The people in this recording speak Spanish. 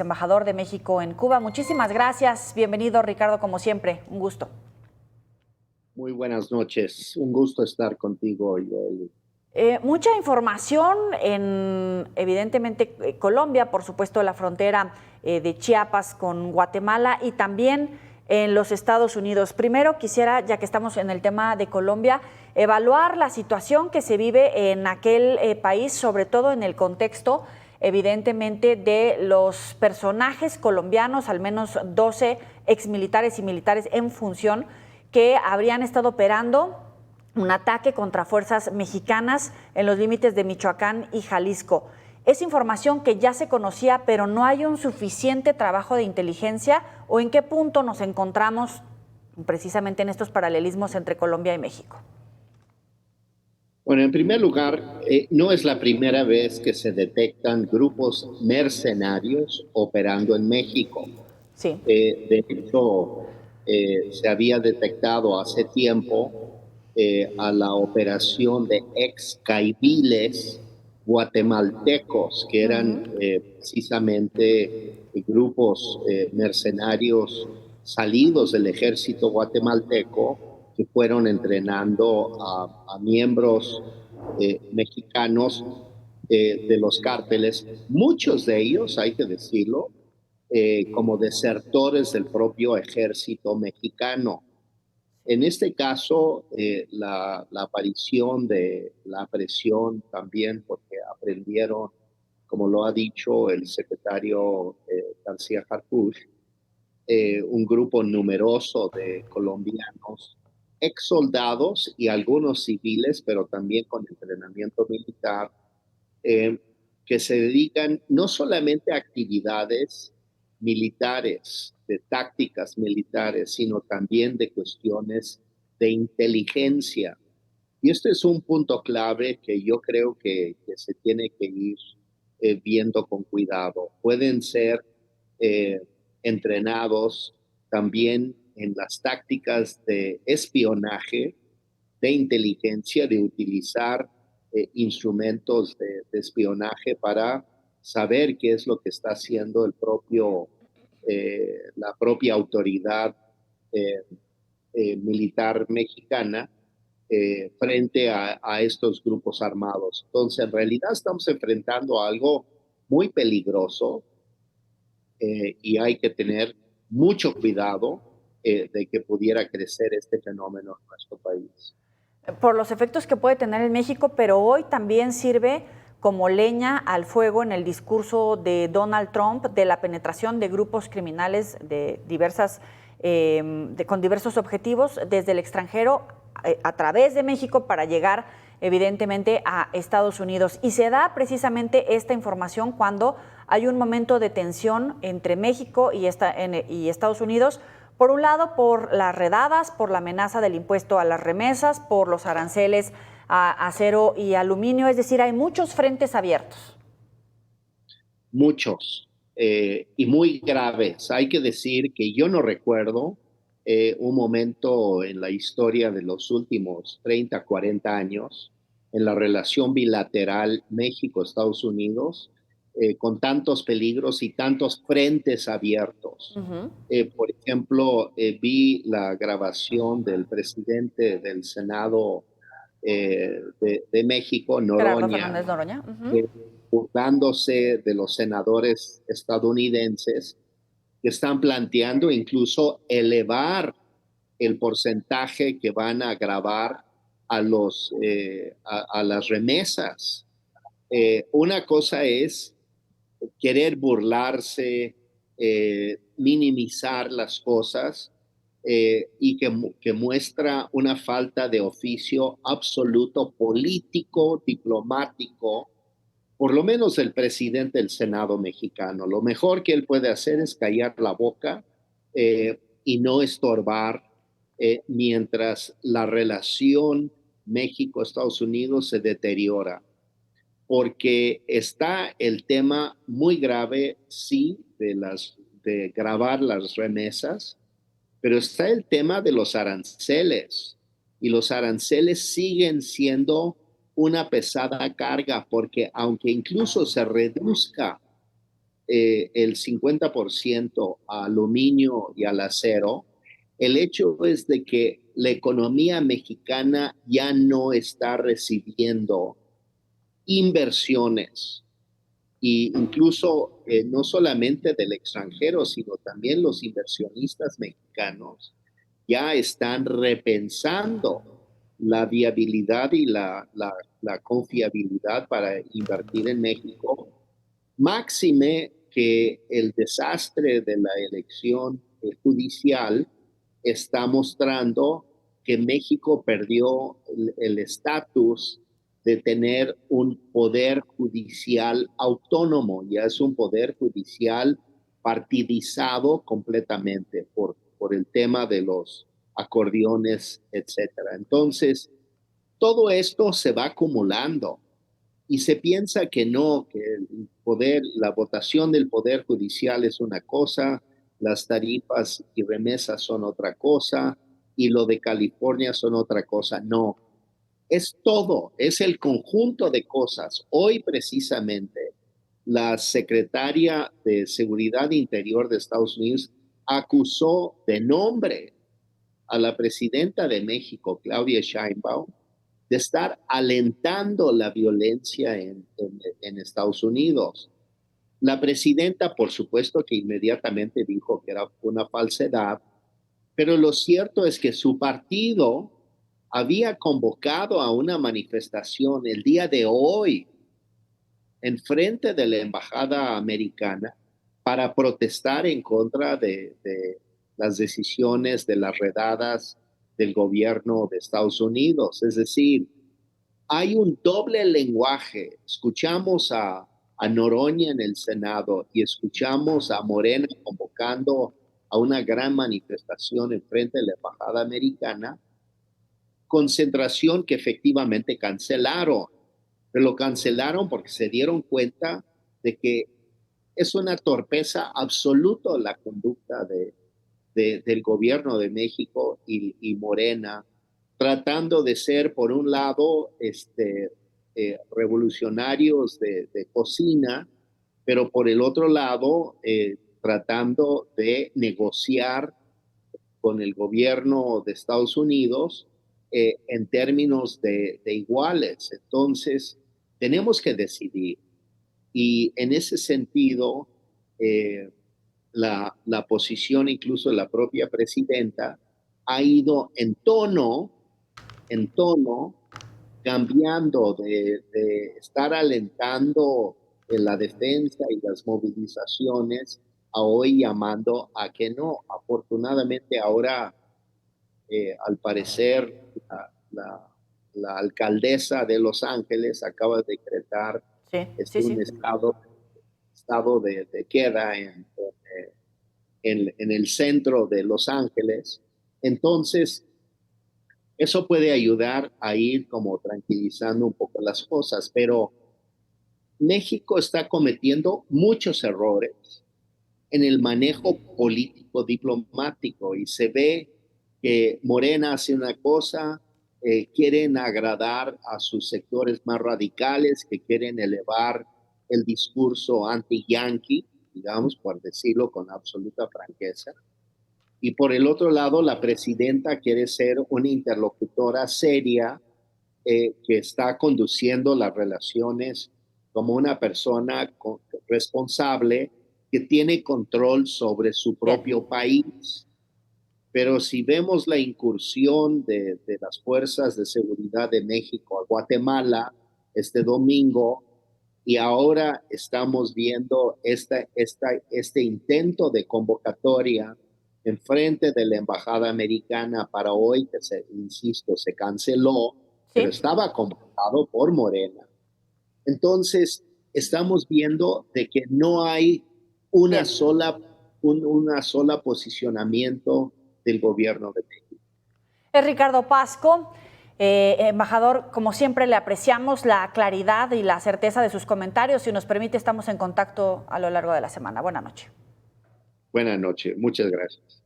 embajador de México en Cuba. Muchísimas gracias. Bienvenido, Ricardo, como siempre. Un gusto. Muy buenas noches. Un gusto estar contigo hoy. Mucha información en, evidentemente, Colombia, por supuesto, la frontera de Chiapas con Guatemala y también en los Estados Unidos. Primero quisiera, ya que estamos en el tema de Colombia, evaluar la situación que se vive en aquel país, sobre todo en el contexto, evidentemente, de los personajes colombianos, al menos 12 exmilitares y militares en función, que habrían estado operando un ataque contra fuerzas mexicanas en los límites de Michoacán y Jalisco. Es información que ya se conocía, pero no hay un suficiente trabajo de inteligencia. ¿O en qué punto nos encontramos precisamente en estos paralelismos entre Colombia y México? Bueno, en primer lugar, no es la primera vez que se detectan grupos mercenarios operando en México. Sí. De hecho, se había detectado hace tiempo a la operación de ex caiviles guatemaltecos, que eran precisamente grupos mercenarios salidos del ejército guatemalteco que fueron entrenando a miembros mexicanos de los cárteles, muchos de ellos, hay que decirlo, como desertores del propio ejército mexicano. En este caso, la aparición de la presión también, porque aprendieron, como lo ha dicho el secretario García Harfuch, un grupo numeroso de colombianos, ex soldados y algunos civiles, pero también con entrenamiento militar, eh, que se dedican no solamente a actividades militares, de tácticas militares, sino también de cuestiones de inteligencia. Y este es un punto clave que yo creo que se tiene que ir viendo con cuidado. Pueden ser eh, entrenados también en las tácticas de espionaje, de inteligencia, de utilizar instrumentos de espionaje para saber qué es lo que está haciendo la propia autoridad eh, militar mexicana frente a estos grupos armados. Entonces, en realidad estamos enfrentando a algo muy peligroso y hay que tener mucho cuidado de que pudiera crecer este fenómeno en nuestro país. Por los efectos que puede tener en México, pero hoy también sirve como leña al fuego en el discurso de Donald Trump de la penetración de grupos criminales de diversas, con diversos objetivos desde el extranjero a través de México para llegar evidentemente a Estados Unidos. Y se da precisamente esta información cuando hay un momento de tensión entre México y Estados Unidos. Por un lado, por las redadas, por la amenaza del impuesto a las remesas, por los aranceles a acero y aluminio, es decir, hay muchos frentes abiertos. Muchos y muy graves. Hay que decir que yo no recuerdo un momento en la historia de los últimos 30, 40 años en la relación bilateral México-Estados Unidos con tantos peligros y tantos frentes abiertos. Por ejemplo, vi la grabación del presidente del Senado de México, Gerardo Noroña, Fernández Noroña. burlándose de los senadores estadounidenses que están planteando incluso elevar el porcentaje que van a grabar a las remesas. Una cosa es querer burlarse, minimizar las cosas y que muestra una falta de oficio absoluto político, diplomático, por lo menos el presidente del Senado mexicano. Lo mejor que él puede hacer es callar la boca y no estorbar mientras la relación México-Estados Unidos se deteriora. Porque está el tema muy grave, sí, de grabar las remesas, pero está el tema de los aranceles. Y los aranceles siguen siendo una pesada carga, porque aunque incluso se reduzca el 50% a aluminio y al acero, el hecho es de que la economía mexicana ya no está recibiendo inversiones e incluso no solamente del extranjero, sino también los inversionistas mexicanos ya están repensando la viabilidad y la confiabilidad para invertir en México. Máxime que el desastre de la elección judicial está mostrando que México perdió el estatus de tener un poder judicial autónomo, ya es un poder judicial partidizado completamente por el tema de los acordeones, etcétera. Entonces, todo esto se va acumulando y se piensa que no, que el poder, la votación del poder judicial es una cosa, las tarifas y remesas son otra cosa y lo de California son otra cosa. No, es todo, es el conjunto de cosas. Hoy precisamente la secretaria de Seguridad Interior de Estados Unidos acusó de nombre a la presidenta de México, Claudia Sheinbaum, de estar alentando la violencia en Estados Unidos. La presidenta, por supuesto, que inmediatamente dijo que era una falsedad, pero lo cierto es que su partido había convocado a una manifestación el día de hoy en frente de la embajada americana para protestar en contra de las decisiones de las redadas del gobierno de Estados Unidos. Es decir, hay un doble lenguaje. Escuchamos a Noroña en el Senado y escuchamos a Morena convocando a una gran manifestación en frente de la embajada americana, concentración que efectivamente cancelaron, pero lo cancelaron porque se dieron cuenta de que es una torpeza absoluta la conducta del gobierno de México y Morena, tratando de ser, por un lado, revolucionarios de cocina, pero por el otro lado, tratando de negociar con el gobierno de Estados Unidos en términos de iguales. Entonces, tenemos que decidir. Y en ese sentido, la posición incluso de la propia presidenta ha ido en tono cambiando de estar alentando en la defensa y las movilizaciones a hoy llamando a que no. Afortunadamente ahora, al parecer, la alcaldesa de Los Ángeles acaba de decretar un estado de queda en el centro de Los Ángeles. Entonces, eso puede ayudar a ir como tranquilizando un poco las cosas, pero México está cometiendo muchos errores en el manejo político diplomático y se ve que Morena hace una cosa, quieren agradar a sus sectores más radicales que quieren elevar el discurso anti-yanqui, digamos, por decirlo con absoluta franqueza. Y por el otro lado, la presidenta quiere ser una interlocutora seria que está conduciendo las relaciones como una persona responsable que tiene control sobre su propio país. Pero si vemos la incursión de las fuerzas de seguridad de México a Guatemala este domingo, y ahora estamos viendo este intento de convocatoria en frente de la embajada americana para hoy, que insisto, se canceló, pero estaba convocado por Morena. Entonces, estamos viendo de que no hay un sola posicionamiento del gobierno de México. Es Ricardo Pasco. Embajador, como siempre le apreciamos la claridad y la certeza de sus comentarios. Si nos permite, estamos en contacto a lo largo de la semana. Buenas noches. Buenas noches, muchas gracias.